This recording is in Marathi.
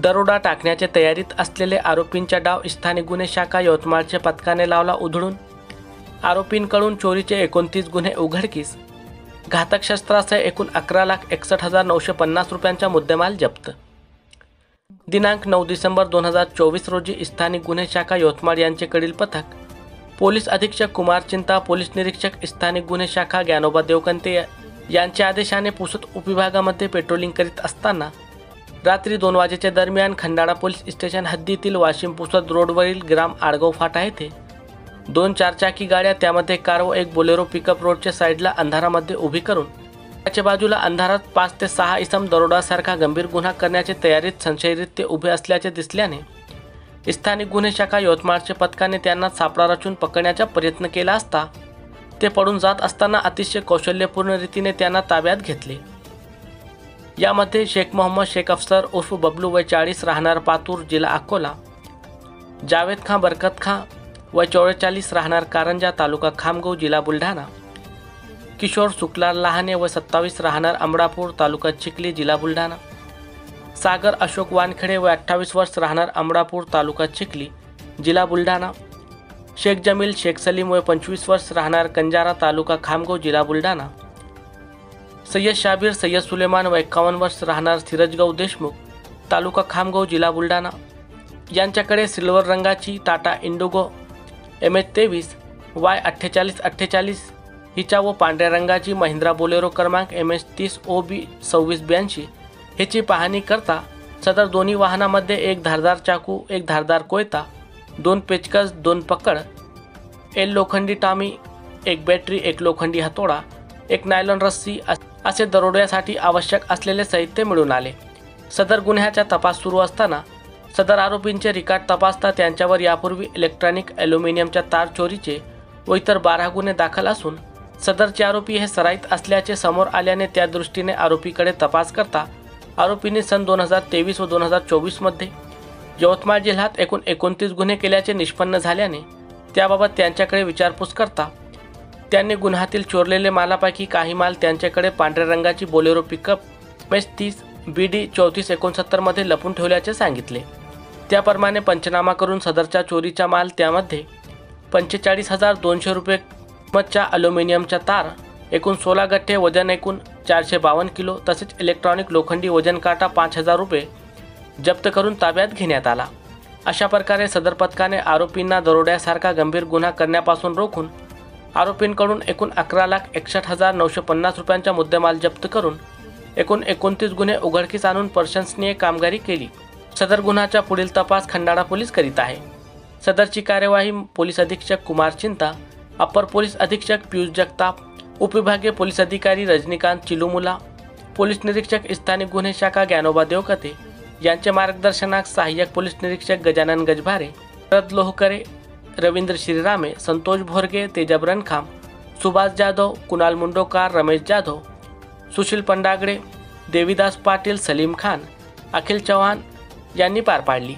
दरोडा टाकण्याच्या तयारीत असलेले आरोपींचा डाव स्थानिक गुन्हे शाखा यवतमाळच्या पथकाने लावला उधळून। आरोपींकडून चोरीचे 29 गुन्हे उघडकीस, घातक शस्त्रासह एकूण 11,61,950 रुपयांचा मुद्देमाल जप्त। दिनांक 9 डिसेंबर 2024 रोजी स्थानिक गुन्हे शाखा यवतमाळ यांचेकडील पथक पोलीस अधीक्षक कुमार चिंता, पोलीस निरीक्षक स्थानिक गुन्हे शाखा ज्ञानोबा देवकंते यांच्या आदेशाने पुसद उपविभागामध्ये पेट्रोलिंग करीत असताना रात्री 2 वाजेच्या दरम्यान खंडाळा पोलीस स्टेशन हद्दीतील वाशिम पुसद रोडवरील ग्राम आडगाव फाटा येथे 2 चारचाकी गाड्या, त्यामध्ये कार व एक बोलेरो पिकअप रोडच्या साईडला अंधारामध्ये उभी करून त्याच्या बाजूला अंधारात 5 ते 6 इसम दरोडासारखा गंभीर गुन्हा करण्याच्या तयारीत संशयित उभे असल्याचे दिसल्याने स्थानिक गुन्हे शाखा यवतमाळच्या पथकाने त्यांना सापळा रचून पकडण्याचा प्रयत्न केला असता ते पडून जात असताना अतिशय कौशल्यपूर्ण रीतीने त्यांना ताब्यात घेतले। यामध्ये शेख मोहम्मद शेख अफसर उर्फ बबलू वय 40 राहणार पातूर जिल्हा अकोला, जावेद खां बरकत खां वय 44 राहणार कारंजा तालुका खामगाव जिल्हा बुलढाणा, किशोर सुकलाल लहाने वय 27 राहणार अमडापूर तालुका चिखली जिल्हा बुलढाणा, सागर अशोक वानखेडे वय 28 वर्ष राहणार अमडापूर तालुका चिखली जिल्हा बुलढाणा, शेख जमील शेख सलीम वय 25 वर्ष राहणार कंजारा तालुका खामगाव जिल्हा बुलढाणा, सय्यद शाबीर सय्यद सुलेमान वय 51 वर्ष राहणार सिरजगाव देशमुख तालुका खामगाव जिल्हा बुलढाणा यांच्याकडे सिल्वर रंगाची टाटा इंडिगो MH23 Y4848 हिच्या व पांढऱ्या रंगाची महिंद्रा बोलेरो क्रमांक MH30 OB 2682 ह्याची पाहणी करता सदर दोन्ही वाहनामध्ये एक धारदार चाकू, एक धारदार कोयता, 2 पेचकस, 2 पकड, एक लोखंडी टामी, एक बॅटरी, एक लोखंडी हातोडा, एक नायलॉन रस्सी असे दरोड्यासाठी आवश्यक असलेले साहित्य मिळून आले। सदर गुन्ह्याचा तपास सुरू असताना सदर आरोपींचे रेकॉर्ड तपासता त्यांच्यावर यापूर्वी इलेक्ट्रॉनिक ॲल्युमिनियमच्या तार चोरीचे व इतर 12 गुन्हे दाखल असून सदरचे आरोपी हे सराईत असल्याचे समोर आल्याने त्या दृष्टीने आरोपीकडे तपास करता आरोपींनी सन 2023 व 2024 मध्ये यवतमाळ जिल्ह्यात एकूण 29 गुन्हे केल्याचे निष्पन्न झाल्याने त्याबाबत त्यांच्याकडे विचारपूस करता त्यांनी गुन्ह्यातील चोरलेले मालापैकी काही माल त्यांच्याकडे पांढऱ्या रंगाची बोलेरो पिकअप MH30 BD 3469 मध्ये लपून ठेवल्याचे सांगितले। त्याप्रमाणे पंचनामा करून सदरचा चोरीचा माल, त्यामध्ये 45,200 रुपये किंमतच्या ॲल्युमिनियमच्या तार, एकूण 16 गठ्ठे, वजन एकूण 452 किलो तसेच इलेक्ट्रॉनिक लोखंडी वजन काटा 5,000 रुपये जप्त करून ताब्यात घेण्यात आला। अशा प्रकारे सदर पथकाने आरोपींना दरोड्यासारखा गंभीर गुन्हा करण्यापासून रोखून आरोपींकडून एकूण 11,61,950 रुपयांचा मुद्देमाल जप्त करून एकूण 29 गुन्हे उघडकीस आणून प्रशंसनीय कामगिरी केली। सदर गुन्ह्याचा पुढील तपास खंडाळा पोलीस करीत आहे। सदरची कार्यवाही पोलीस अधीक्षक कुमार चिंता, अपर पोलीस अधीक्षक पियुष जगताप, उपविभागीय पोलीस अधिकारी रजनीकांत चिलुमुला, पोलीस निरीक्षक स्थानिक गुन्हे शाखा ज्ञानोबा देवकते यांच्या मार्गदर्शनात सहाय्यक पोलीस निरीक्षक गजानन गजभारे, शरद लोहकरे, रवींद्र श्रीरामे, संतोष भोरगे, तेजब रणखाम, सुभाष जाधव, कुणाल मुंडोकार, रमेश जाधव, सुशील पंडागडे, देवीदास पाटील, सलीम खान, अखिल चव्हाण यांनी पार पाडली।